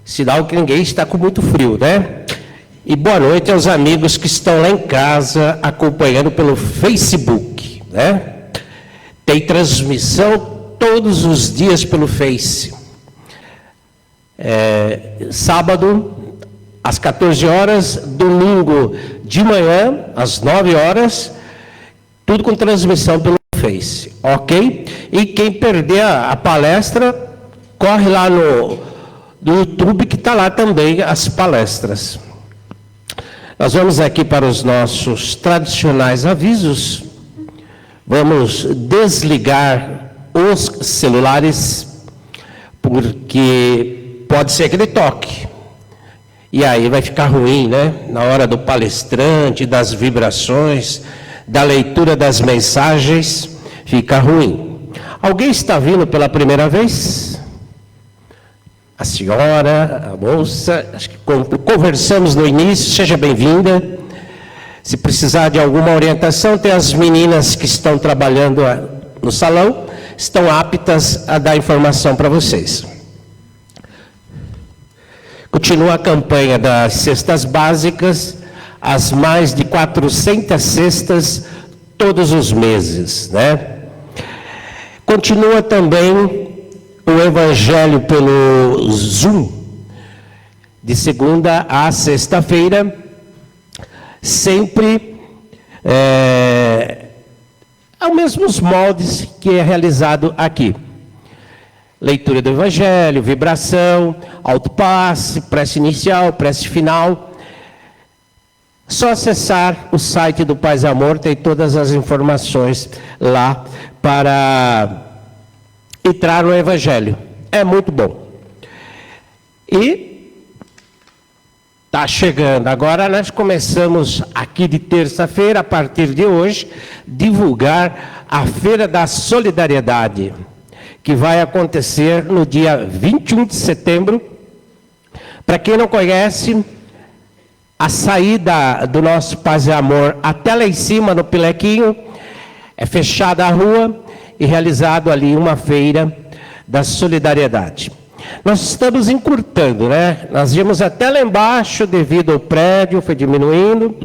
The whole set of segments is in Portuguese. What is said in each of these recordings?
Sinal que ninguém está com muito frio, né? E boa noite aos amigos que estão lá em casa acompanhando pelo Facebook, né? Tem transmissão todos os dias pelo Face. Sábado, às 14 horas, domingo de manhã, às 9 horas, tudo com transmissão pelo Face, ok? E quem perder a palestra, corre lá no YouTube, que está lá também as palestras. Nós vamos aqui para os nossos tradicionais avisos. Vamos desligar os celulares, porque pode ser que ele toque. E aí vai ficar ruim, né? Na hora do palestrante, das vibrações, da leitura das mensagens, fica ruim. Alguém está vindo pela primeira vez? A senhora, a moça, acho que conversamos no início, seja bem-vinda. Se precisar de alguma orientação, tem as meninas que estão trabalhando no salão, estão aptas a dar informação para vocês. Continua a campanha das cestas básicas, as mais de 400 cestas todos os meses, né? Continua também o Evangelho pelo Zoom, de segunda a sexta-feira, sempre aos mesmos moldes que é realizado aqui. Leitura do Evangelho, vibração, autopasse, prece inicial, prece final. Só acessar o site do Paz e Amor, tem todas as informações lá para entrar no Evangelho. É muito bom. E está chegando. Agora nós começamos aqui de terça-feira, a partir de hoje, divulgar a Feira da Solidariedade, que vai acontecer no dia 21 de setembro. Para quem não conhece, a saída do nosso Paz e Amor até lá em cima, no Pilequinho, é fechada a rua e realizado ali uma feira da solidariedade. Nós estamos encurtando, né? Nós íamos até lá embaixo, devido ao prédio, foi diminuindo.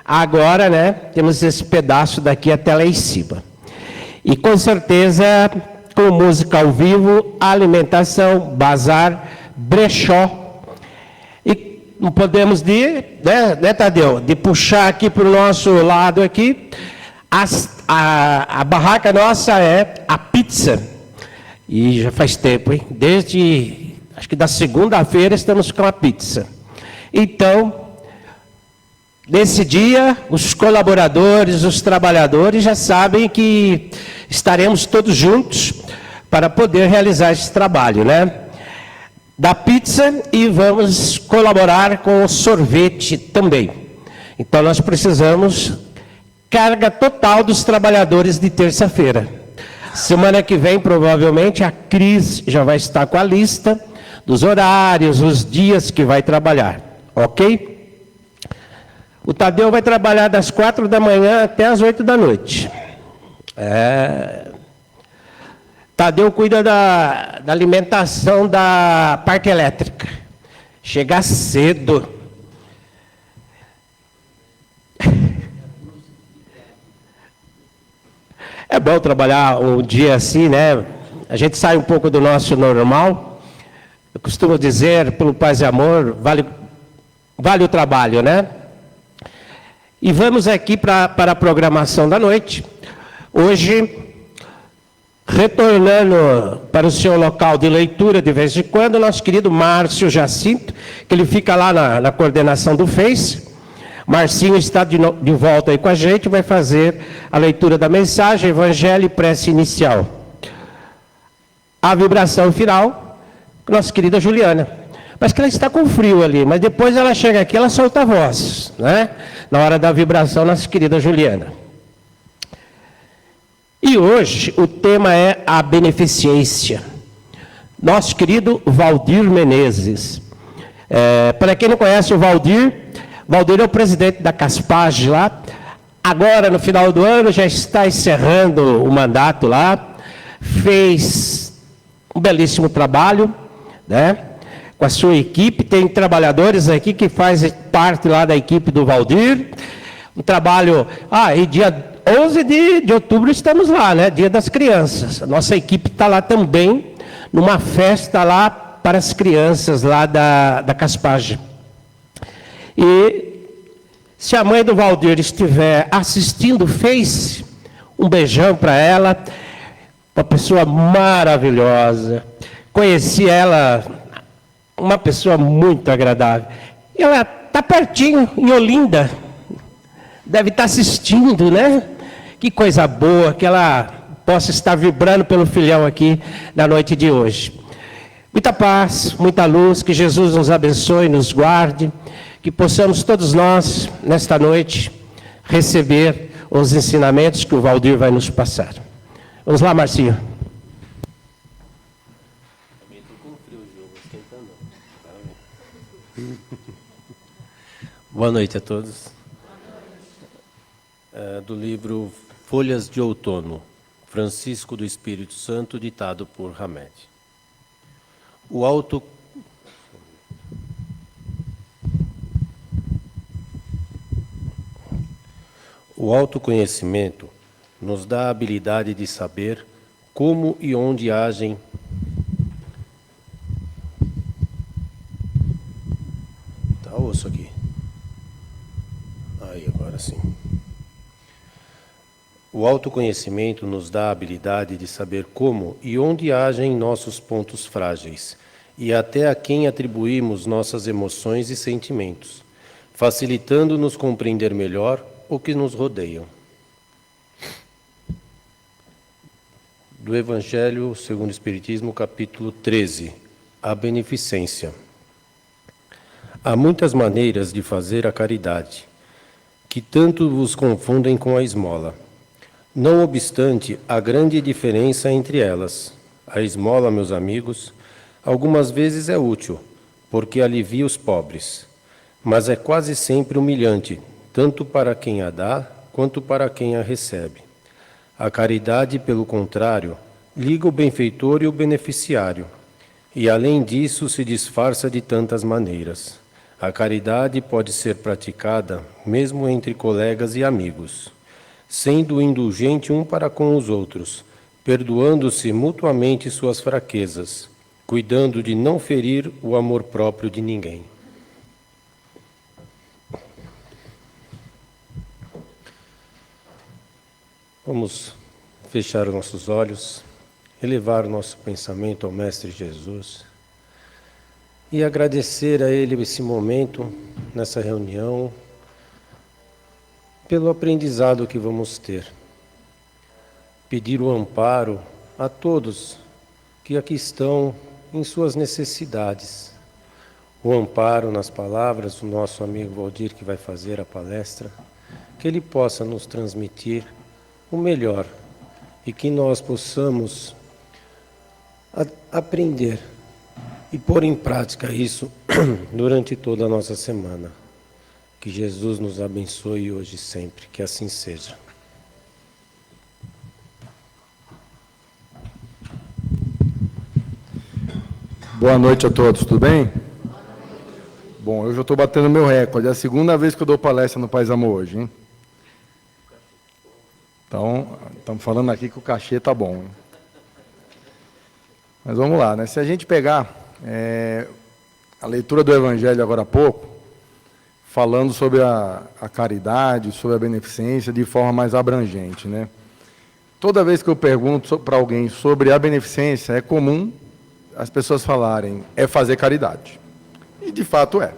Agora, né, temos esse pedaço daqui até lá em cima. E com certeza, com música ao vivo, alimentação, bazar, brechó. E não podemos né, Tadeu, de puxar aqui para o nosso lado aqui. A barraca nossa é a pizza. E já faz tempo, hein? Desde, acho que da segunda-feira, estamos com a pizza. Então, nesse dia, os colaboradores, os trabalhadores já sabem que estaremos todos juntos para poder realizar esse trabalho, né? Da pizza, e vamos colaborar com o sorvete também. Então, nós precisamos carga total dos trabalhadores de terça-feira. Semana que vem, provavelmente, a Cris já vai estar com a lista dos horários, os dias que vai trabalhar, ok? O Tadeu vai trabalhar das 4 da manhã até as 8 da noite. Tadeu cuida da alimentação da parte elétrica. Chega cedo. É bom trabalhar um dia assim, né? A gente sai um pouco do nosso normal. Eu costumo dizer, pelo Paz e Amor, vale o trabalho, né? E vamos aqui para a programação da noite. Hoje, retornando para o seu local de leitura de vez em quando, nosso querido Márcio Jacinto, que ele fica lá na coordenação do Face. Marcinho está de volta aí com a gente, vai fazer a leitura da mensagem, Evangelho e prece inicial. A vibração final, nossa querida Juliana. Mas que ela está com frio ali, mas depois ela chega aqui, ela solta a voz, né? Na hora da vibração, nossa querida Juliana. E hoje o tema é a beneficência. Nosso querido Valdir Menezes. Para quem não conhece o Valdir é o presidente da Caspage lá. Agora, no final do ano, já está encerrando o mandato lá. Fez um belíssimo trabalho, né? com a sua equipe. Tem trabalhadores aqui que fazem parte lá da equipe do Valdir. Um trabalho... e dia 11 de outubro estamos lá, né? Dia das Crianças. A nossa equipe está lá também, numa festa lá para as crianças lá da Caspage. E se a mãe do Valdir estiver assistindo o Face, um beijão para ela. Uma pessoa maravilhosa. Conheci ela, uma pessoa muito agradável. E ela está pertinho, em Olinda. Deve estar assistindo, né? Que coisa boa, que ela possa estar vibrando pelo filhão aqui na noite de hoje. Muita paz, muita luz, que Jesus nos abençoe, nos guarde, que possamos todos nós, nesta noite, receber os ensinamentos que o Valdir vai nos passar. Vamos lá, Marcinho. Boa noite a todos. Do livro Folhas de Outono, Francisco do Espírito Santo, ditado por Hamed. O autoconhecimento nos dá a habilidade de saber como e onde agem osso aqui. Aí, agora sim. O autoconhecimento nos dá a habilidade de saber como e onde agem nossos pontos frágeis e até a quem atribuímos nossas emoções e sentimentos, facilitando-nos compreender melhor o que nos rodeiam. Do Evangelho segundo o Espiritismo, capítulo 13, a beneficência. Há muitas maneiras de fazer a caridade, que tanto vos confundem com a esmola. Não obstante, há grande diferença entre elas. A esmola, meus amigos, algumas vezes é útil, porque alivia os pobres, mas é quase sempre humilhante, tanto para quem a dá, quanto para quem a recebe. A caridade, pelo contrário, liga o benfeitor e o beneficiário, e além disso se disfarça de tantas maneiras. A caridade pode ser praticada mesmo entre colegas e amigos, sendo indulgente um para com os outros, perdoando-se mutuamente suas fraquezas, cuidando de não ferir o amor próprio de ninguém. Vamos fechar os nossos olhos, elevar o nosso pensamento ao Mestre Jesus e agradecer a Ele esse momento, nessa reunião, pelo aprendizado que vamos ter. Pedir o amparo a todos que aqui estão em suas necessidades. O amparo nas palavras do nosso amigo Valdir, que vai fazer a palestra, que ele possa nos transmitir o melhor e que nós possamos aprender e pôr em prática isso durante toda a nossa semana. Que Jesus nos abençoe hoje e sempre, que assim seja. Boa noite a todos, tudo bem? Bom, eu já estou batendo meu recorde, é a segunda vez que eu dou palestra no Paz Amor hoje, hein? Então, estamos falando aqui que o cachê está bom, hein? Mas vamos lá, né? Se a gente pegar a leitura do Evangelho agora há pouco, falando sobre a caridade, sobre a beneficência, de forma mais abrangente, né? Toda vez que eu pergunto para alguém sobre a beneficência, é comum as pessoas falarem, é fazer caridade. E de fato é.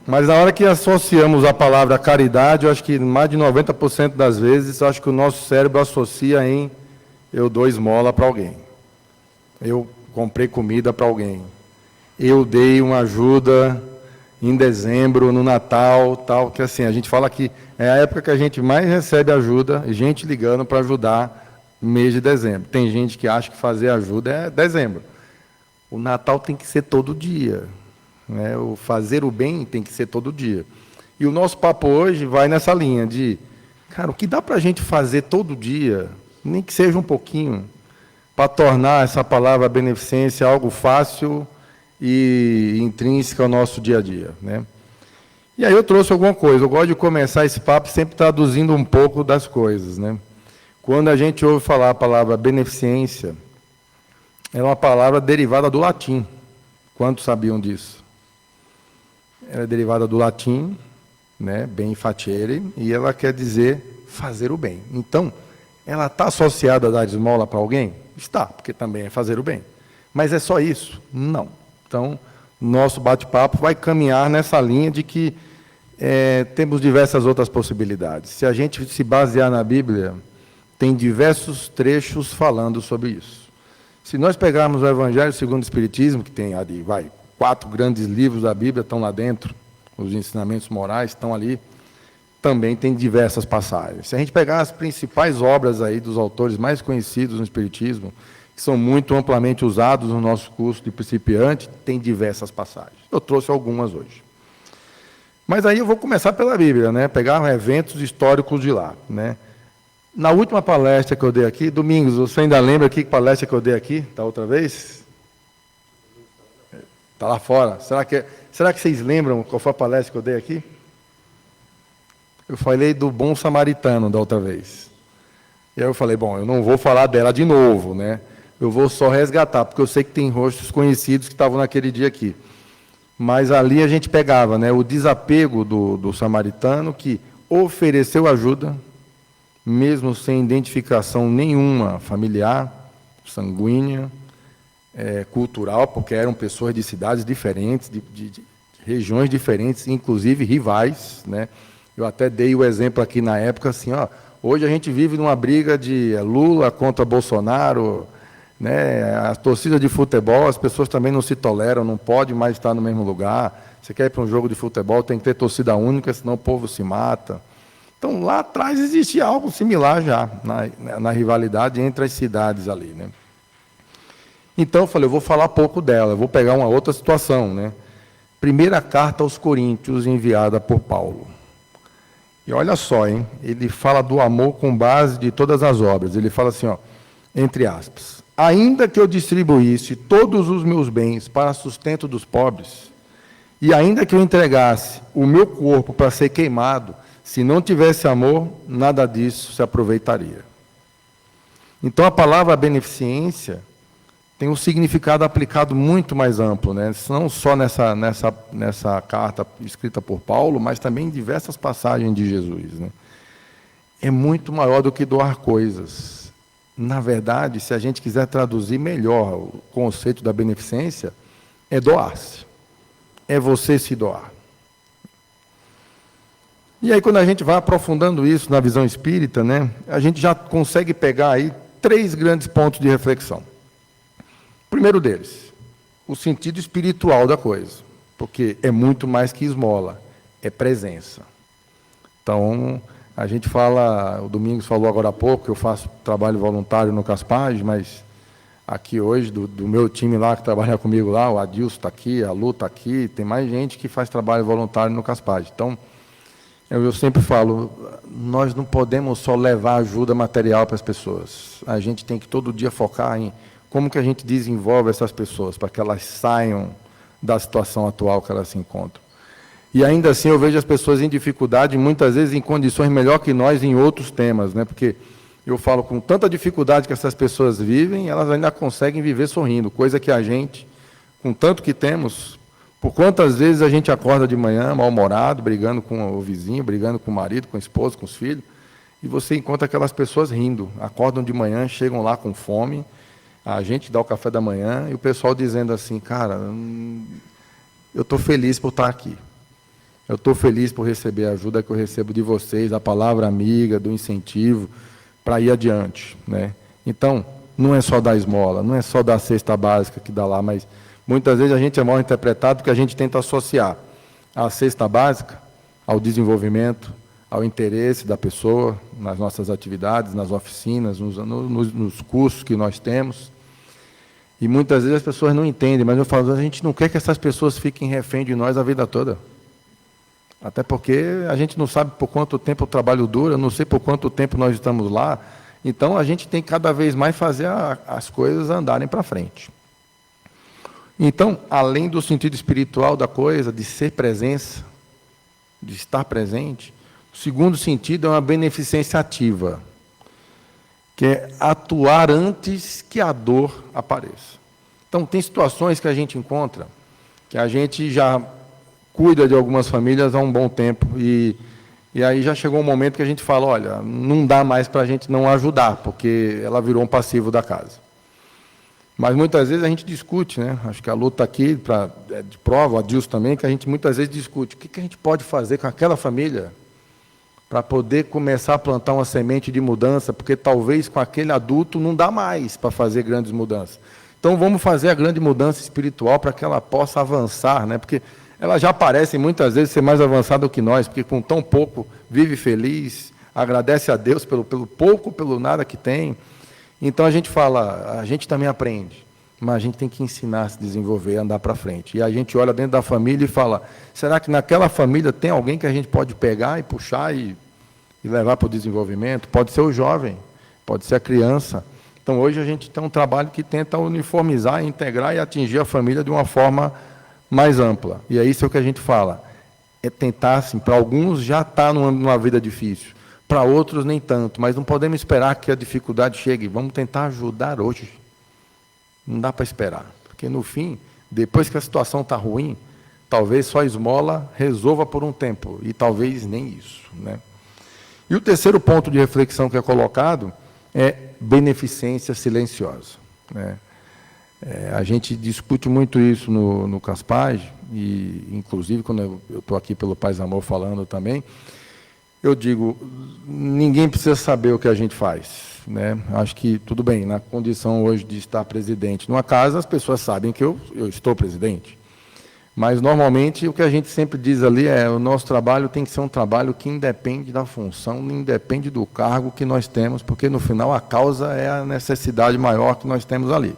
Mas na hora que associamos a palavra caridade, eu acho que mais de 90% das vezes, eu acho que o nosso cérebro associa em eu dou esmola para alguém. Eu comprei comida para alguém. Eu dei uma ajuda em dezembro, no Natal, tal, que assim, a gente fala que é a época que a gente mais recebe ajuda, gente ligando para ajudar no mês de dezembro. Tem gente que acha que fazer ajuda é dezembro. O Natal tem que ser todo dia, né? O fazer o bem tem que ser todo dia. E o nosso papo hoje vai nessa linha de, cara, o que dá para a gente fazer todo dia, nem que seja um pouquinho, para tornar essa palavra beneficência algo fácil e intrínseca ao nosso dia a dia, né? E aí eu trouxe alguma coisa. Eu gosto de começar esse papo sempre traduzindo um pouco das coisas, né? Quando a gente ouve falar a palavra beneficência, é uma palavra derivada do latim. Quantos sabiam disso? Ela é derivada do latim, né? Benefacere, e ela quer dizer fazer o bem. Então, ela está associada a dar esmola para alguém? Está, porque também é fazer o bem. Mas é só isso? Não. Então, nosso bate-papo vai caminhar nessa linha de que temos diversas outras possibilidades. Se a gente se basear na Bíblia, tem diversos trechos falando sobre isso. Se nós pegarmos o Evangelho segundo o Espiritismo, que tem ali, 4 grandes livros da Bíblia estão lá dentro, os ensinamentos morais estão ali, também tem diversas passagens. Se a gente pegar as principais obras aí dos autores mais conhecidos no Espiritismo, que são muito amplamente usados no nosso curso de principiante, tem diversas passagens. Eu trouxe algumas hoje. Mas aí eu vou começar pela Bíblia, né? Pegar eventos históricos de lá, né? Na última palestra que eu dei aqui, Domingos, você ainda lembra que palestra que eu dei aqui, da outra vez? Está lá fora. Será que vocês lembram qual foi a palestra que eu dei aqui? Eu falei do bom samaritano da outra vez. E aí eu falei, bom, eu não vou falar dela de novo, né? Eu vou só resgatar, porque eu sei que tem rostos conhecidos que estavam naquele dia aqui. Mas ali a gente pegava, né, o desapego do samaritano, que ofereceu ajuda, mesmo sem identificação nenhuma familiar, sanguínea, cultural, porque eram pessoas de cidades diferentes, de regiões diferentes, inclusive rivais, né? Eu até dei o exemplo aqui na época, assim, ó, hoje a gente vive numa briga de Lula contra Bolsonaro, né? A torcida de futebol, as pessoas também não se toleram, não pode mais estar no mesmo lugar. Você quer ir para um jogo de futebol, tem que ter torcida única, senão o povo se mata. Então, lá atrás existia algo similar já, na rivalidade entre as cidades ali, né? Então, eu falei, eu vou falar pouco dela, eu vou pegar uma outra situação, né? Primeira carta aos Coríntios, enviada por Paulo. E olha só, hein? Ele fala do amor com base de todas as obras. Ele fala assim, ó, entre aspas, ainda que eu distribuísse todos os meus bens para sustento dos pobres, e ainda que eu entregasse o meu corpo para ser queimado, se não tivesse amor, nada disso se aproveitaria. Então, a palavra beneficência tem um significado aplicado muito mais amplo, né? Não só nessa carta escrita por Paulo, mas também em diversas passagens de Jesus, né? É muito maior do que doar coisas. Na verdade, se a gente quiser traduzir melhor o conceito da beneficência, é doar-se. É você se doar. E aí, quando a gente vai aprofundando isso na visão espírita, né, a gente já consegue pegar aí 3 grandes pontos de reflexão. O primeiro deles, o sentido espiritual da coisa, porque é muito mais que esmola, é presença. Então, a gente fala, o Domingos falou agora há pouco, que eu faço trabalho voluntário no Caspage, mas aqui hoje, do meu time lá, que trabalha comigo lá, o Adilson está aqui, a Lu está aqui, tem mais gente que faz trabalho voluntário no Caspage. Então, eu sempre falo, nós não podemos só levar ajuda material para as pessoas. A gente tem que todo dia focar em como que a gente desenvolve essas pessoas para que elas saiam da situação atual que elas se encontram. E ainda assim eu vejo as pessoas em dificuldade, muitas vezes em condições melhor que nós em outros temas, né? Porque eu falo com tanta dificuldade que essas pessoas vivem, elas ainda conseguem viver sorrindo, coisa que a gente, com tanto que temos, por quantas vezes a gente acorda de manhã mal-humorado, brigando com o vizinho, brigando com o marido, com a esposa, com os filhos, e você encontra aquelas pessoas rindo, acordam de manhã, chegam lá com fome, a gente dá o café da manhã, e o pessoal dizendo assim, cara, eu estou feliz por estar aqui. Eu estou feliz por receber a ajuda que eu recebo de vocês, a palavra amiga, do incentivo, para ir adiante, né? Então, não é só dar esmola, não é só dar a cesta básica que dá lá, mas muitas vezes a gente é mal interpretado porque a gente tenta associar a cesta básica ao desenvolvimento, ao interesse da pessoa, nas nossas atividades, nas oficinas, nos cursos que nós temos. E muitas vezes as pessoas não entendem, mas eu falo, a gente não quer que essas pessoas fiquem refém de nós a vida toda. Até porque a gente não sabe por quanto tempo o trabalho dura, não sei por quanto tempo nós estamos lá. Então, a gente tem que cada vez mais fazer as coisas andarem para frente. Então, além do sentido espiritual da coisa, de ser presença, de estar presente, o segundo sentido é uma beneficência ativa, que é atuar antes que a dor apareça. Então, tem situações que a gente encontra, que a gente já cuida de algumas famílias há um bom tempo, e aí já chegou um momento que a gente fala, olha, não dá mais para a gente não ajudar, porque ela virou um passivo da casa. Mas muitas vezes a gente discute, né? Acho que a luta aqui, de prova, a Dilson também, que a gente muitas vezes discute. O que a gente pode fazer com aquela família para poder começar a plantar uma semente de mudança, porque talvez com aquele adulto não dá mais para fazer grandes mudanças. Então vamos fazer a grande mudança espiritual para que ela possa avançar, né? Porque ela já parece muitas vezes ser mais avançada do que nós, porque com tão pouco vive feliz, agradece a Deus pelo pouco, pelo nada que tem. Então a gente fala, a gente também aprende, mas a gente tem que ensinar a se desenvolver, a andar para frente. E a gente olha dentro da família e fala, será que naquela família tem alguém que a gente pode pegar e puxar e levar para o desenvolvimento? Pode ser o jovem, pode ser a criança. Então hoje a gente tem um trabalho que tenta uniformizar, integrar e atingir a família de uma forma mais ampla. E é isso que a gente fala, é tentar, assim, para alguns já está numa vida difícil, para outros nem tanto, mas não podemos esperar que a dificuldade chegue, vamos tentar ajudar hoje. Não dá para esperar, porque no fim, depois que a situação está ruim, talvez só a esmola resolva por um tempo, e talvez nem isso, né? E o terceiro ponto de reflexão que é colocado é beneficência silenciosa, né? A gente discute muito isso no Caspage, e inclusive quando eu estou aqui pelo Paz Amor falando também, eu digo, ninguém precisa saber o que a gente faz, né? Acho que tudo bem, na condição hoje de estar presidente numa casa, as pessoas sabem que eu estou presidente. Mas, normalmente, o que a gente sempre diz ali é o nosso trabalho tem que ser um trabalho que independe da função, independe do cargo que nós temos, porque, no final, a causa é a necessidade maior que nós temos ali.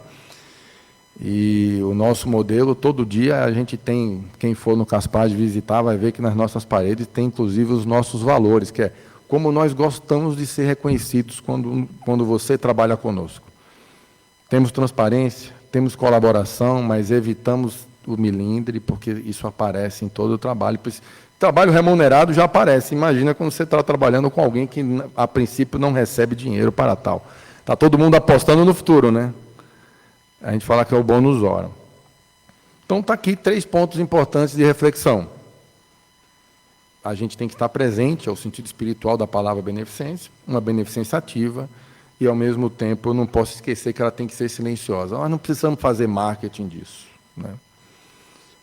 E o nosso modelo, todo dia, a gente tem, quem for no Caspage visitar, vai ver que nas nossas paredes tem, inclusive, os nossos valores, que é como nós gostamos de ser reconhecidos quando você trabalha conosco. Temos transparência, temos colaboração, mas evitamos o milindre, porque isso aparece em todo o trabalho. Trabalho remunerado já aparece. Imagina quando você está trabalhando com alguém que, a princípio, não recebe dinheiro para tal. Está todo mundo apostando no futuro, né? A gente fala que é o bônus hora. Então, está aqui 3 pontos importantes de reflexão. A gente tem que estar presente ao sentido espiritual da palavra beneficência, uma beneficência ativa, e, ao mesmo tempo, eu não posso esquecer que ela tem que ser silenciosa. Nós não precisamos fazer marketing disso, né?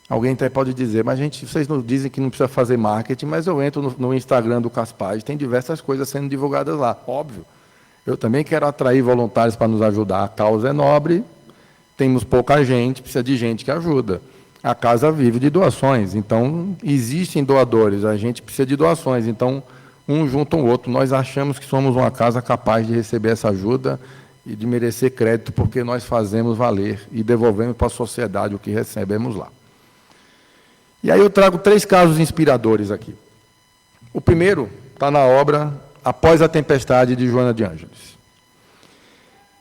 Alguém até pode dizer, mas vocês não dizem que não precisa fazer marketing, mas eu entro no Instagram do Caspage, tem diversas coisas sendo divulgadas lá, óbvio. Eu também quero atrair voluntários para nos ajudar. A causa é nobre, temos pouca gente, precisa de gente que ajuda. A casa vive de doações, então existem doadores, a gente precisa de doações, então um junta o outro. Nós achamos que somos uma casa capaz de receber essa ajuda e de merecer crédito, porque nós fazemos valer e devolvemos para a sociedade o que recebemos lá. E aí eu trago 3 casos inspiradores aqui. O primeiro está na obra Após a Tempestade, de Joana de Ângeles.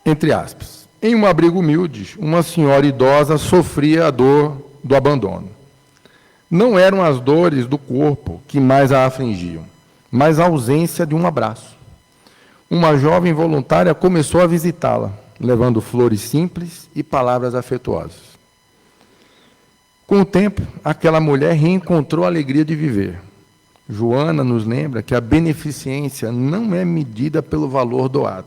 Entre aspas. Em um abrigo humilde, uma senhora idosa sofria a dor do abandono. Não eram as dores do corpo que mais a afligiam, mas a ausência de um abraço. Uma jovem voluntária começou a visitá-la, levando flores simples e palavras afetuosas. Com o tempo, aquela mulher reencontrou a alegria de viver. Joana nos lembra que a beneficência não é medida pelo valor doado,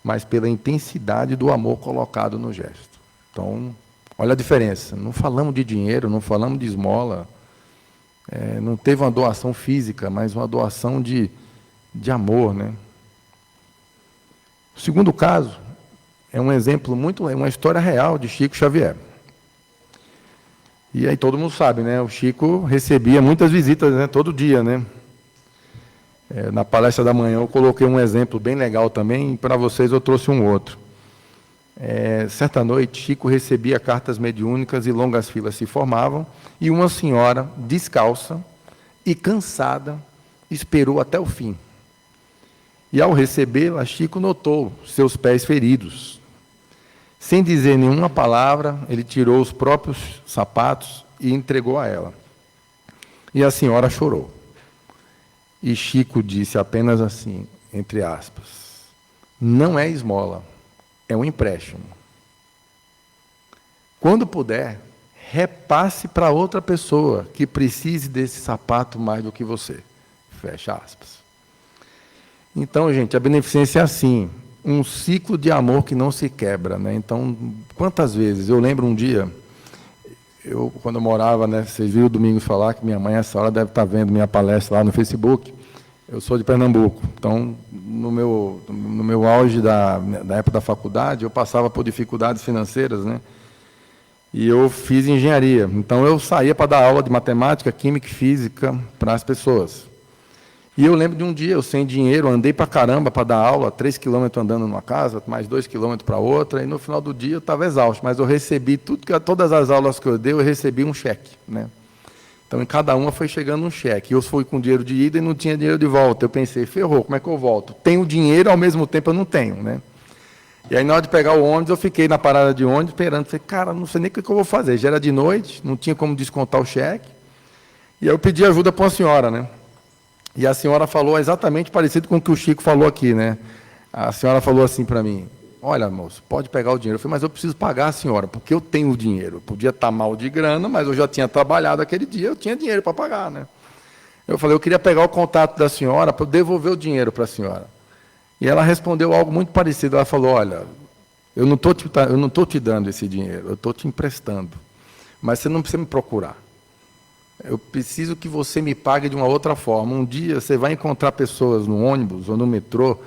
mas pela intensidade do amor colocado no gesto. Então, olha a diferença. Não falamos de dinheiro, não falamos de esmola, não teve uma doação física, mas uma doação de amor, né? O segundo caso é um exemplo é uma história real de Chico Xavier. E aí todo mundo sabe, né? O Chico recebia muitas visitas, né? Todo dia, né? Na palestra da manhã eu coloquei um exemplo bem legal também, e para vocês eu trouxe um outro. Certa noite, Chico recebia cartas mediúnicas e longas filas se formavam, e uma senhora, descalça e cansada, esperou até o fim. E ao recebê-la, Chico notou seus pés feridos. Sem dizer nenhuma palavra, ele tirou os próprios sapatos e entregou a ela. E a senhora chorou. E Chico disse apenas assim, entre aspas, não é esmola, é um empréstimo. Quando puder, repasse para outra pessoa que precise desse sapato mais do que você. Fecha aspas. Então, gente, a beneficência é assim, um ciclo de amor que não se quebra, né? Então, quantas vezes, eu lembro um dia, quando eu morava, né, vocês viram o Domingos falar que minha mãe, essa hora, deve estar vendo minha palestra lá no Facebook, eu sou de Pernambuco, então, no meu auge da época da faculdade, eu passava por dificuldades financeiras, né? E eu fiz engenharia, então eu saía para dar aula de matemática, química e física para as pessoas. E eu lembro de um dia, eu sem dinheiro, andei para caramba para dar aula, 3 quilômetros andando numa casa, mais 2 quilômetros para outra, e no final do dia eu estava exausto, mas eu recebi todas as aulas que eu dei, eu recebi um cheque, né? Então, em cada uma foi chegando um cheque. Eu fui com dinheiro de ida e não tinha dinheiro de volta. Eu pensei, ferrou, como é que eu volto? Tenho dinheiro, ao mesmo tempo eu não tenho, né? E aí, na hora de pegar o ônibus, eu fiquei na parada de ônibus esperando. Falei, cara, não sei nem o que eu vou fazer. Já era de noite, não tinha como descontar o cheque. E aí eu pedi ajuda para uma senhora, né? E a senhora falou exatamente parecido com o que o Chico falou aqui, né? A senhora falou assim para mim, olha, moço, pode pegar o dinheiro. Eu falei, mas eu preciso pagar a senhora, porque eu tenho o dinheiro. Eu podia estar mal de grana, mas eu já tinha trabalhado aquele dia, eu tinha dinheiro para pagar, né? Eu falei, eu queria pegar o contato da senhora para devolver o dinheiro para a senhora. E ela respondeu algo muito parecido. Ela falou, olha, eu não estou te dando esse dinheiro, eu estou te emprestando. Mas você não precisa me procurar. Eu preciso que você me pague de uma outra forma. Um dia você vai encontrar pessoas no ônibus ou no metrô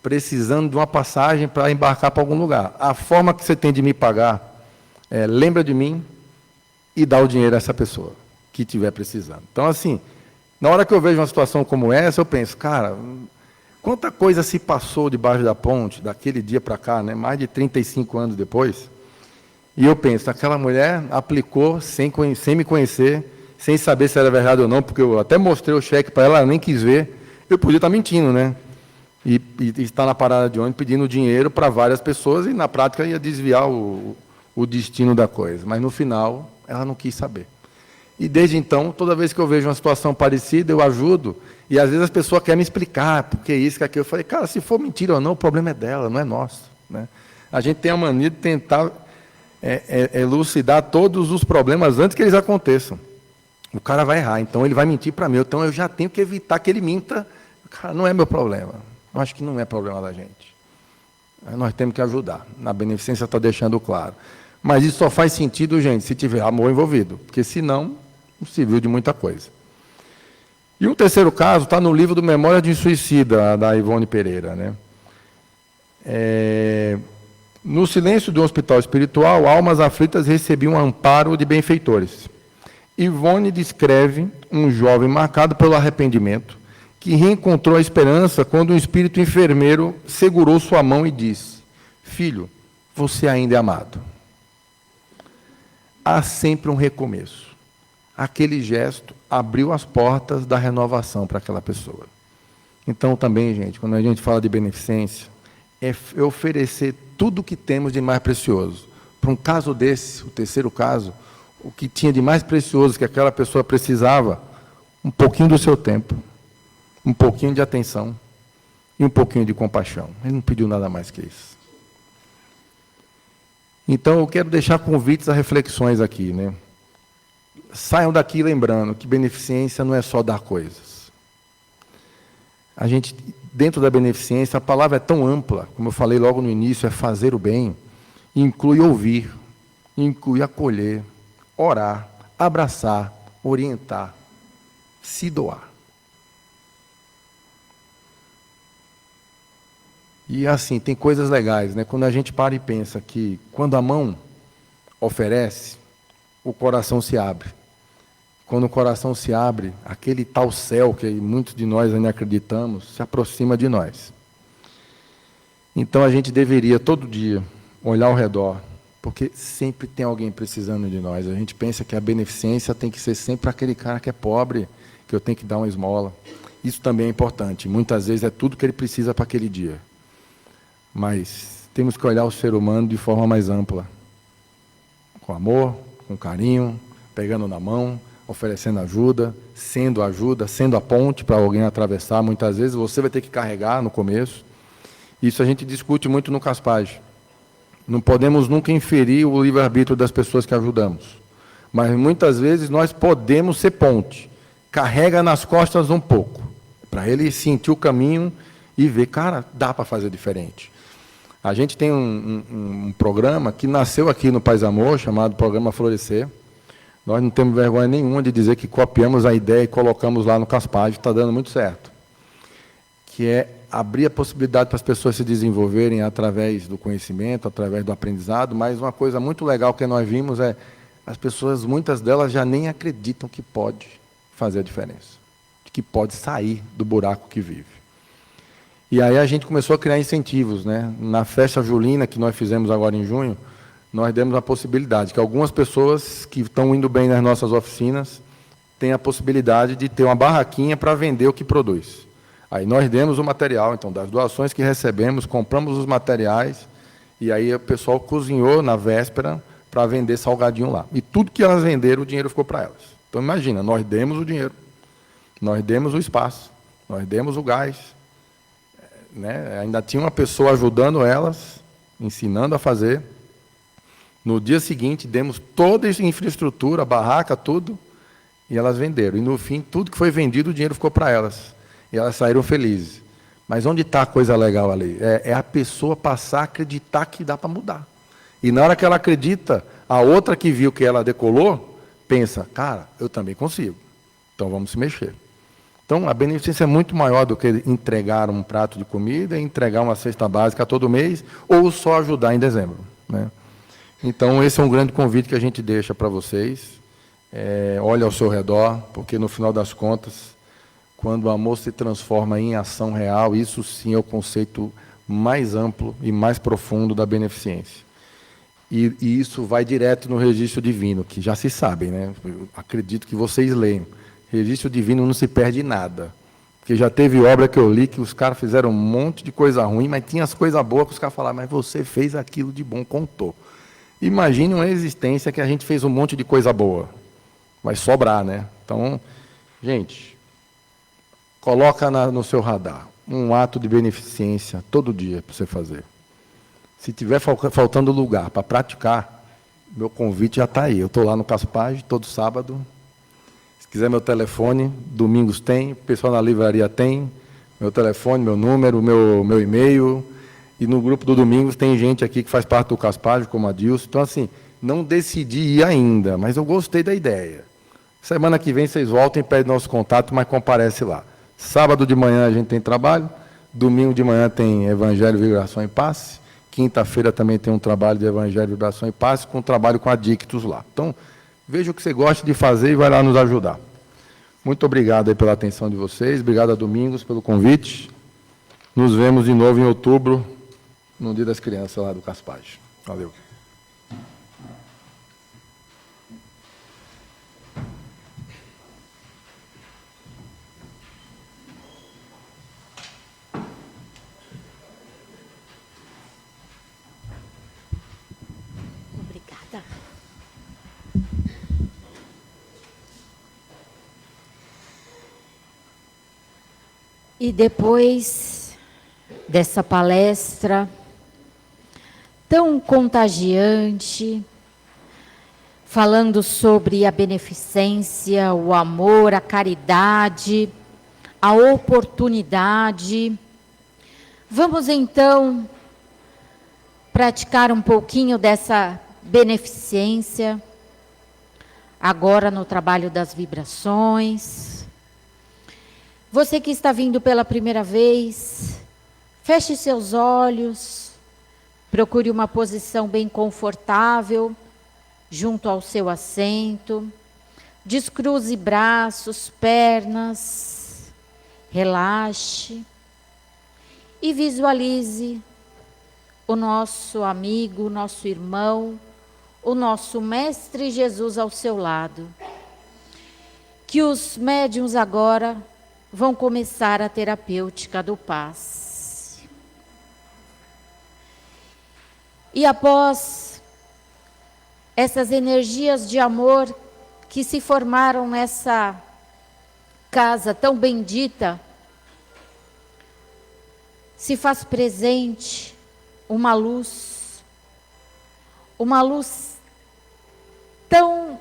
precisando de uma passagem para embarcar para algum lugar. A forma que você tem de me pagar é lembra de mim e dá o dinheiro a essa pessoa que estiver precisando. Então, assim, na hora que eu vejo uma situação como essa, eu penso, cara, quanta coisa se passou debaixo da ponte, daquele dia para cá, né? Mais de 35 anos depois, e eu penso, aquela mulher aplicou sem me conhecer, sem saber se era verdade ou não, porque eu até mostrei o cheque para ela, ela nem quis ver, eu podia estar mentindo, né? E estar na parada de ônibus pedindo dinheiro para várias pessoas, e na prática ia desviar o destino da coisa. Mas no final, ela não quis saber. E desde então, toda vez que eu vejo uma situação parecida, eu ajudo, e às vezes as pessoas querem me explicar, porque isso, que aquilo. Eu falei, cara, se for mentira ou não, o problema é dela, não é nosso, né? A gente tem a mania de tentar elucidar todos os problemas antes que eles aconteçam. O cara vai errar, então ele vai mentir para mim, então eu já tenho que evitar que ele minta. Cara, não é meu problema. Eu acho que não é problema da gente. Nós temos que ajudar. Na beneficência está deixando claro. Mas isso só faz sentido, gente, se tiver amor envolvido, porque senão não se viu de muita coisa. E um terceiro caso está no livro do Memória de um Suicida, da Ivone Pereira, né? No silêncio de um hospital espiritual, almas aflitas recebiam um amparo de benfeitores. Ivone descreve um jovem marcado pelo arrependimento, que reencontrou a esperança quando um espírito enfermeiro segurou sua mão e disse, filho, você ainda é amado. Há sempre um recomeço. Aquele gesto abriu as portas da renovação para aquela pessoa. Então, também, gente, quando a gente fala de beneficência, é oferecer tudo o que temos de mais precioso. Para um caso desse, o terceiro caso, o que tinha de mais precioso que aquela pessoa precisava, um pouquinho do seu tempo, um pouquinho de atenção e um pouquinho de compaixão. Ele não pediu nada mais que isso. Então, eu quero deixar convites a reflexões aqui, né? Saiam daqui lembrando que beneficência não é só dar coisas. A gente, dentro da beneficência, a palavra é tão ampla, como eu falei logo no início, é fazer o bem, inclui ouvir, inclui acolher, orar, abraçar, orientar, se doar. E assim, tem coisas legais, né? Quando a gente para e pensa que quando a mão oferece, o coração se abre. Quando o coração se abre, aquele tal céu que muitos de nós ainda acreditamos, se aproxima de nós. Então a gente deveria todo dia olhar ao redor, porque sempre tem alguém precisando de nós. A gente pensa que a beneficência tem que ser sempre aquele cara que é pobre, que eu tenho que dar uma esmola. Isso também é importante. Muitas vezes é tudo que ele precisa para aquele dia. Mas temos que olhar o ser humano de forma mais ampla. Com amor, com carinho, pegando na mão, oferecendo ajuda, sendo a ponte para alguém atravessar. Muitas vezes você vai ter que carregar no começo. Isso a gente discute muito no Caspage. Não podemos nunca inferir o livre-arbítrio das pessoas que ajudamos. Mas muitas vezes nós podemos ser ponte. Carrega nas costas um pouco, para ele sentir o caminho e ver, cara, dá para fazer diferente. A gente tem um programa que nasceu aqui no Paz Amor, chamado Programa Florescer. Nós não temos vergonha nenhuma de dizer que copiamos a ideia e colocamos lá no Caspage, está dando muito certo. Que é abrir a possibilidade para as pessoas se desenvolverem através do conhecimento, através do aprendizado, mas uma coisa muito legal que nós vimos é as pessoas, muitas delas já nem acreditam que pode fazer a diferença, que pode sair do buraco que vive. E aí a gente começou a criar incentivos, né? Na festa julina que nós fizemos agora em junho, nós demos a possibilidade que algumas pessoas que estão indo bem nas nossas oficinas tenham a possibilidade de ter uma barraquinha para vender o que produz. Aí nós demos o material, então, das doações que recebemos, compramos os materiais, e aí o pessoal cozinhou na véspera para vender salgadinho lá. E tudo que elas venderam, o dinheiro ficou para elas. Então, imagina, nós demos o dinheiro, nós demos o espaço, nós demos o gás, né? Ainda tinha uma pessoa ajudando elas, ensinando a fazer. No dia seguinte, demos toda a infraestrutura, a barraca, tudo, e elas venderam. E, no fim, tudo que foi vendido, o dinheiro ficou para elas. E elas saíram felizes. Mas onde está a coisa legal ali? É a pessoa passar a acreditar que dá para mudar. E na hora que ela acredita, a outra que viu que ela decolou, pensa, cara, eu também consigo. Então vamos se mexer. Então a beneficência é muito maior do que entregar um prato de comida, entregar uma cesta básica todo mês, ou só ajudar em dezembro, né? Então esse é um grande convite que a gente deixa para vocês. Olhe ao seu redor, porque no final das contas, quando o amor se transforma em ação real, isso sim é o conceito mais amplo e mais profundo da beneficência. E isso vai direto no registro divino, que já se sabem, né? Eu acredito que vocês leiam. Registro divino não se perde nada. Porque já teve obra que eu li que os caras fizeram um monte de coisa ruim, mas tinha as coisas boas que os caras falaram, mas você fez aquilo de bom, contou. Imagine uma existência que a gente fez um monte de coisa boa. Vai sobrar, né? Então, gente, coloca no seu radar um ato de beneficência todo dia para você fazer. Se tiver faltando lugar para praticar, meu convite já está aí. Eu estou lá no Caspage, todo sábado. Se quiser meu telefone, domingos tem, o pessoal na livraria tem, meu telefone, meu número, meu e-mail. E no grupo do Domingos tem gente aqui que faz parte do Caspage, como a Dilson. Então, assim, não decidi ir ainda, mas eu gostei da ideia. Semana que vem vocês voltam e pedem nosso contato, mas comparece lá. Sábado de manhã a gente tem trabalho, domingo de manhã tem Evangelho, Vibração e Passe, quinta-feira também tem um trabalho de Evangelho, Vibração e Passe, com um trabalho com adictos lá. Então, veja o que você gosta de fazer e vai lá nos ajudar. Muito obrigado aí pela atenção de vocês, obrigado a Domingos pelo convite. Nos vemos de novo em outubro, no Dia das Crianças lá do Caspage. Valeu. Obrigada. E depois dessa palestra tão contagiante, falando sobre a beneficência, o amor, a caridade, a oportunidade, vamos então praticar um pouquinho dessa beneficência, agora no trabalho das vibrações. Você que está vindo pela primeira vez, feche seus olhos, procure uma posição bem confortável, junto ao seu assento, descruze braços, pernas, relaxe e visualize o nosso amigo, o nosso irmão, o nosso Mestre Jesus ao seu lado. Que os médiuns agora vão começar a terapêutica do passe. E após essas energias de amor que se formaram nessa casa tão bendita, se faz presente uma luz tão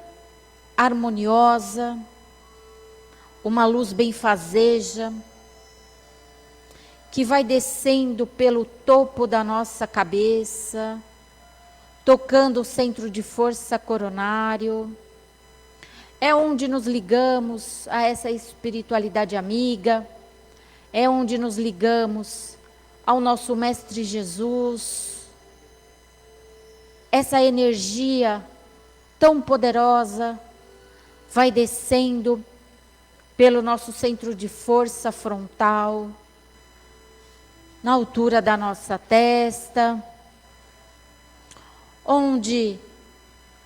harmoniosa, uma luz benfazeja, que vai descendo pelo topo da nossa cabeça, tocando o centro de força coronário. É onde nos ligamos a essa espiritualidade amiga, é onde nos ligamos ao nosso Mestre Jesus. Essa energia tão poderosa vai descendo pelo nosso centro de força frontal, na altura da nossa testa, onde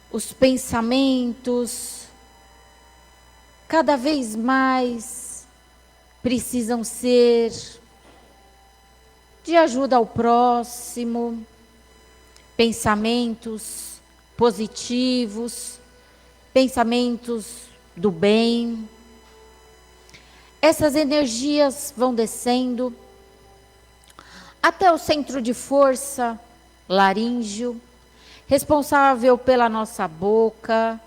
os pensamentos cada vez mais precisam ser de ajuda ao próximo, pensamentos positivos, pensamentos do bem. Essas energias vão descendo até o centro de força laríngeo, responsável pela nossa boca,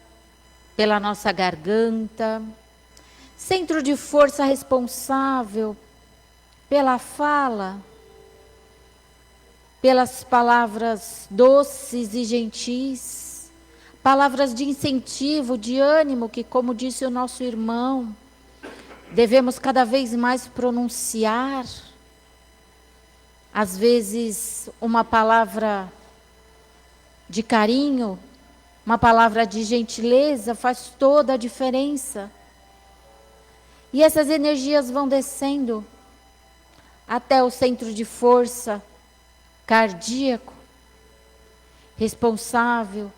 pela nossa garganta, centro de força responsável pela fala, pelas palavras doces e gentis, palavras de incentivo, de ânimo, que, como disse o nosso irmão, devemos cada vez mais pronunciar. Às vezes, uma palavra de carinho, uma palavra de gentileza faz toda a diferença. E essas energias vão descendo até o centro de força cardíaco, responsável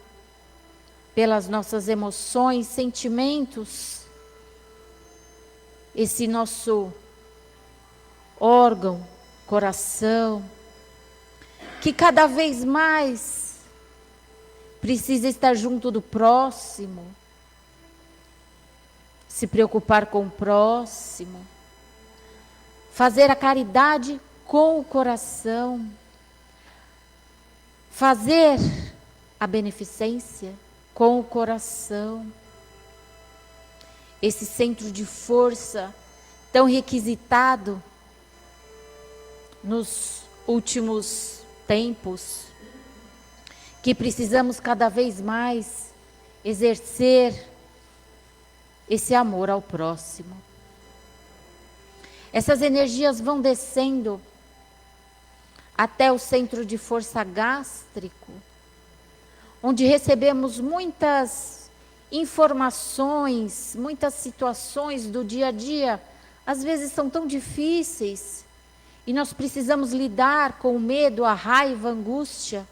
pelas nossas emoções, sentimentos. Esse nosso órgão, coração, que cada vez mais precisa estar junto do próximo, se preocupar com o próximo, fazer a caridade com o coração, fazer a beneficência com o coração. Esse centro de força tão requisitado nos últimos tempos, que precisamos cada vez mais exercer esse amor ao próximo. Essas energias vão descendo até o centro de força gástrico, onde recebemos muitas informações, muitas situações do dia a dia, às vezes são tão difíceis, e nós precisamos lidar com o medo, a raiva, a angústia.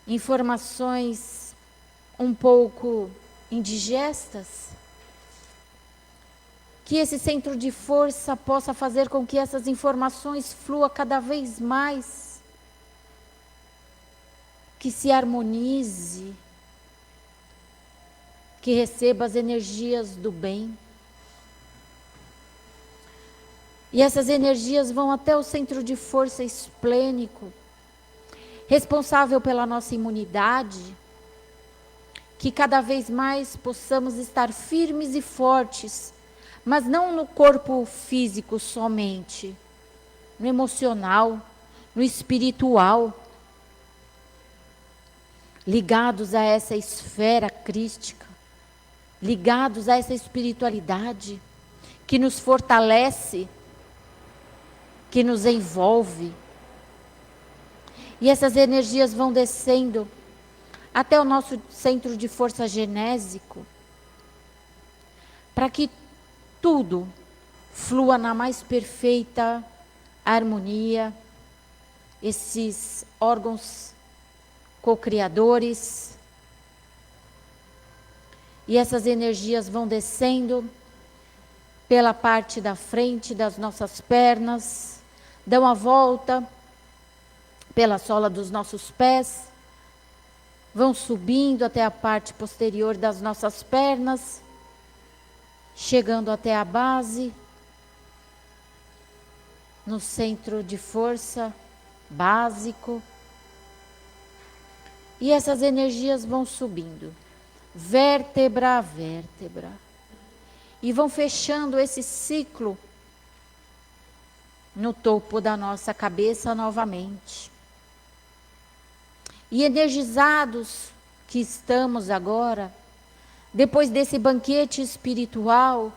Informações um pouco indigestas. Que esse centro de força possa fazer com que essas informações fluam cada vez mais. Que se harmonize. Que receba as energias do bem. E essas energias vão até o centro de força esplênico, responsável pela nossa imunidade, que cada vez mais possamos estar firmes e fortes, mas não no corpo físico somente, no emocional, no espiritual, ligados a essa esfera crística, ligados a essa espiritualidade que nos fortalece, que nos envolve. E essas energias vão descendo até o nosso centro de força genésico, para que tudo flua na mais perfeita harmonia. Esses órgãos co-criadores. E essas energias vão descendo pela parte da frente das nossas pernas, dão a volta pela sola dos nossos pés, vão subindo até a parte posterior das nossas pernas, chegando até a base, no centro de força básico. E essas energias vão subindo, vértebra a vértebra, e vão fechando esse ciclo no topo da nossa cabeça novamente. E energizados que estamos agora, depois desse banquete espiritual,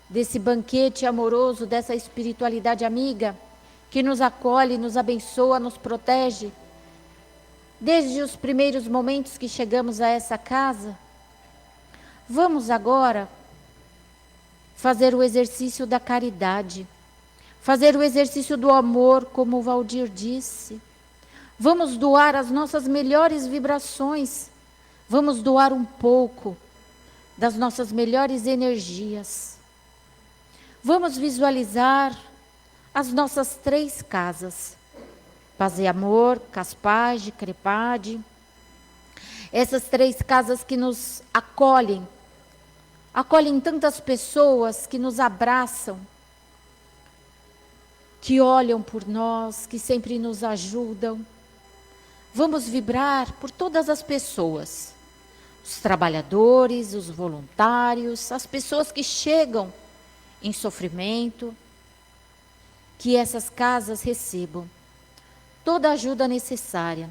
desse banquete amoroso, dessa espiritualidade amiga, que nos acolhe, nos abençoa, nos protege, desde os primeiros momentos que chegamos a essa casa, vamos agora fazer o exercício da caridade, fazer o exercício do amor, como o Valdir disse. Vamos doar as nossas melhores vibrações, vamos doar um pouco das nossas melhores energias. Vamos visualizar as nossas 3 casas, Paz e Amor, Caspage, Crepade, essas 3 casas que nos acolhem tantas pessoas que nos abraçam, que olham por nós, que sempre nos ajudam. Vamos vibrar por todas as pessoas, os trabalhadores, os voluntários, as pessoas que chegam em sofrimento, que essas casas recebam toda a ajuda necessária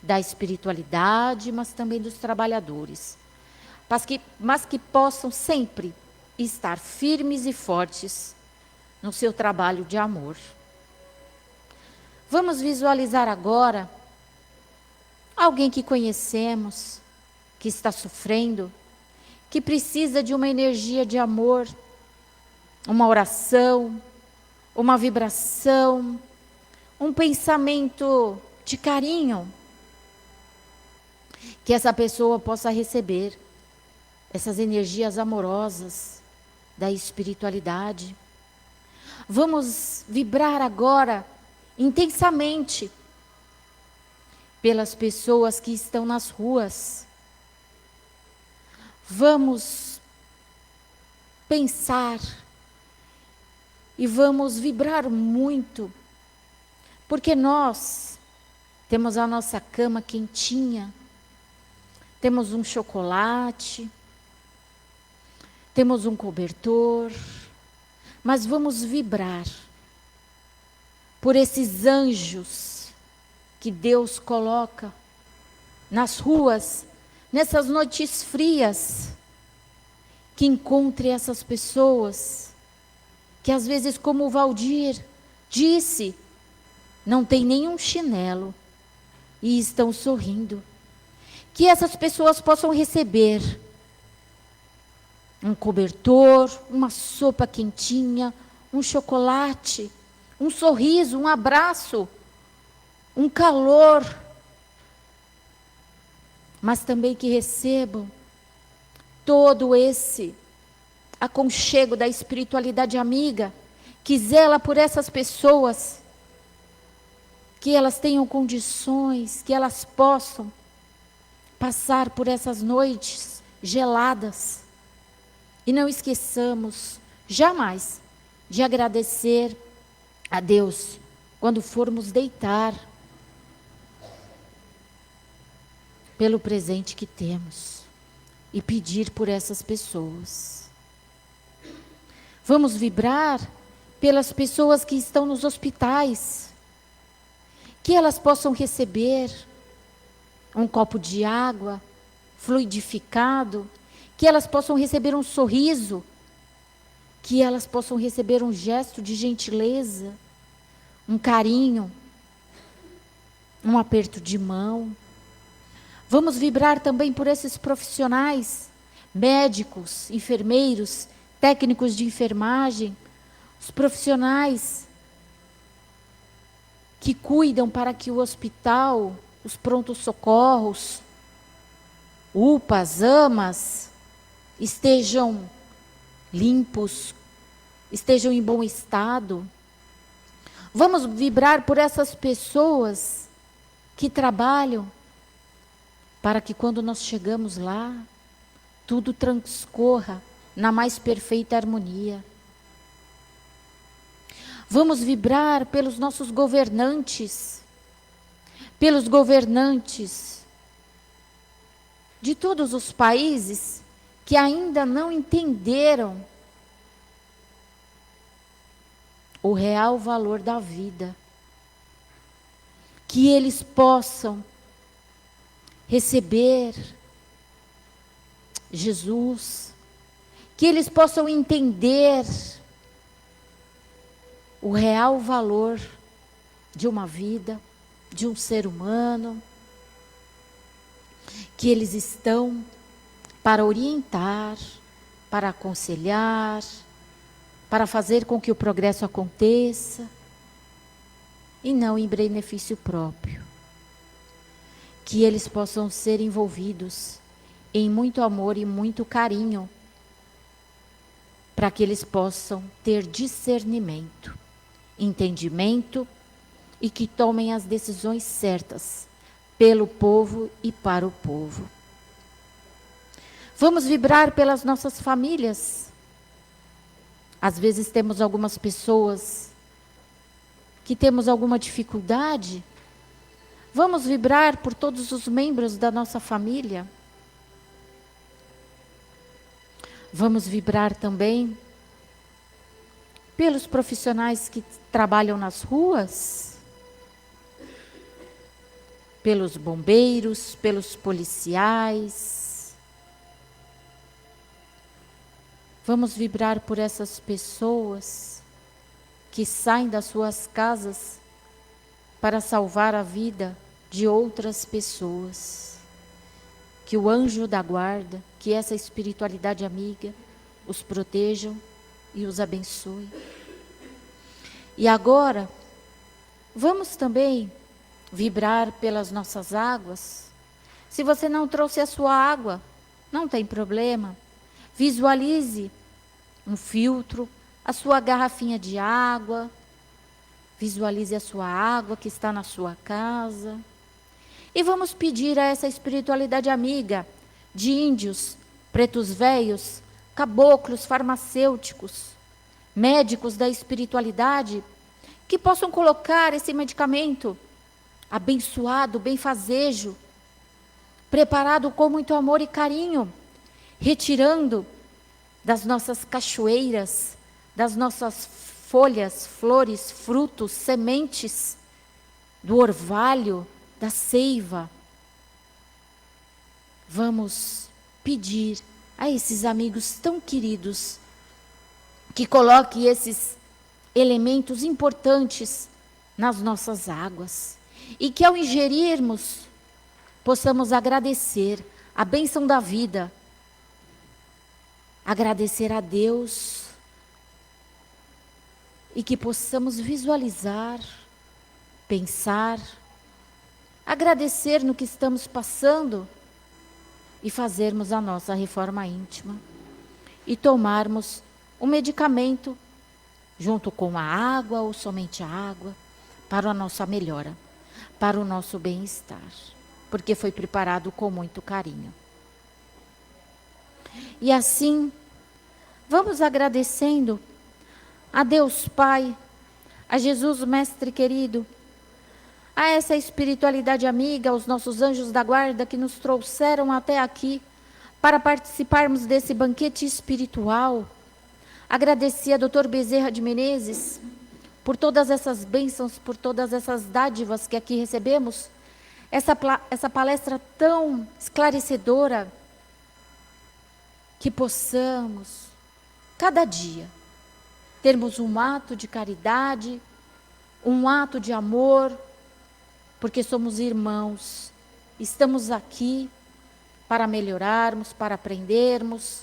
da espiritualidade, mas também dos trabalhadores, mas que possam sempre estar firmes e fortes no seu trabalho de amor. Vamos visualizar agora alguém que conhecemos, que está sofrendo, que precisa de uma energia de amor, uma oração, uma vibração, um pensamento de carinho, que essa pessoa possa receber essas energias amorosas da espiritualidade. Vamos vibrar agora intensamente pelas pessoas que estão nas ruas. Vamos pensar e vamos vibrar muito, porque nós temos a nossa cama quentinha, temos um chocolate, temos um cobertor, mas vamos vibrar por esses anjos que Deus coloca nas ruas, nessas noites frias, que encontre essas pessoas, que às vezes, como o Valdir disse, não tem nenhum chinelo e estão sorrindo. Que essas pessoas possam receber um cobertor, uma sopa quentinha, um chocolate, um sorriso, um abraço, um calor, mas também que recebam todo esse aconchego da espiritualidade amiga, que zela por essas pessoas, que elas tenham condições, que elas possam passar por essas noites geladas. E não esqueçamos jamais de agradecer a Deus quando formos deitar, pelo presente que temos, e pedir por essas pessoas. Vamos vibrar pelas pessoas que estão nos hospitais, que elas possam receber um copo de água fluidificado, que elas possam receber um sorriso, que elas possam receber um gesto de gentileza, um carinho, um aperto de mão. Vamos vibrar também por esses profissionais, médicos, enfermeiros, técnicos de enfermagem, os profissionais que cuidam para que o hospital, os prontos-socorros, UPAs, AMAs, estejam limpos, estejam em bom estado. Vamos vibrar por essas pessoas que trabalham para que quando nós chegamos lá, tudo transcorra na mais perfeita harmonia. Vamos vibrar pelos nossos governantes, pelos governantes de todos os países que ainda não entenderam o real valor da vida. Que eles possam receber Jesus, que eles possam entender o real valor de uma vida, de um ser humano, que eles estão para orientar, para aconselhar, para fazer com que o progresso aconteça, e não em benefício próprio. Que eles possam ser envolvidos em muito amor e muito carinho, para que eles possam ter discernimento, entendimento e que tomem as decisões certas pelo povo e para o povo. Vamos vibrar pelas nossas famílias. Às vezes temos algumas pessoas que temos alguma dificuldade. Vamos vibrar por todos os membros da nossa família. Vamos vibrar também pelos profissionais que trabalham nas ruas, pelos bombeiros, pelos policiais. Vamos vibrar por essas pessoas que saem das suas casas para salvar a vida de outras pessoas. Que o anjo da guarda, que essa espiritualidade amiga, os protejam e os abençoe. E agora, vamos também vibrar pelas nossas águas. Se você não trouxe a sua água, não tem problema. Visualize um filtro, a sua garrafinha de água. Visualize a sua água que está na sua casa. E vamos pedir a essa espiritualidade amiga de índios, pretos velhos, caboclos, farmacêuticos, médicos da espiritualidade, que possam colocar esse medicamento abençoado, benfazejo, preparado com muito amor e carinho, retirando das nossas cachoeiras, das nossas folhas, flores, frutos, sementes, do orvalho, da seiva. Vamos pedir a esses amigos tão queridos que coloquem esses elementos importantes nas nossas águas e que ao ingerirmos possamos agradecer a bênção da vida, agradecer a Deus e que possamos visualizar, pensar, agradecer no que estamos passando e fazermos a nossa reforma íntima e tomarmos um medicamento junto com a água ou somente a água para a nossa melhora, para o nosso bem-estar, porque foi preparado com muito carinho. E assim, vamos agradecendo a Deus Pai, a Jesus Mestre querido, a essa espiritualidade amiga, aos nossos anjos da guarda que nos trouxeram até aqui para participarmos desse banquete espiritual. Agradecer a Dr. Bezerra de Menezes por todas essas bênçãos, por todas essas dádivas que aqui recebemos, essa palestra tão esclarecedora, que possamos, cada dia, termos um ato de caridade, um ato de amor, porque somos irmãos, estamos aqui para melhorarmos, para aprendermos,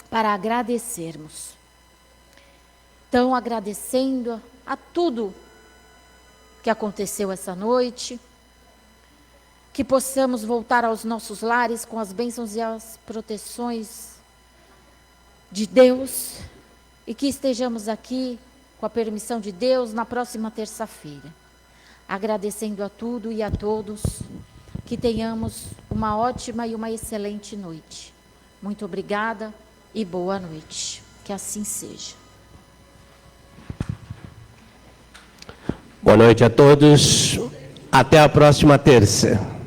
para agradecermos. Então, agradecendo a tudo que aconteceu essa noite, que possamos voltar aos nossos lares com as bênçãos e as proteções de Deus, e que estejamos aqui com a permissão de Deus, na próxima terça-feira. Agradecendo a tudo e a todos, que tenhamos uma ótima e uma excelente noite. Muito obrigada e boa noite. Que assim seja. Boa noite a todos. Até a próxima terça.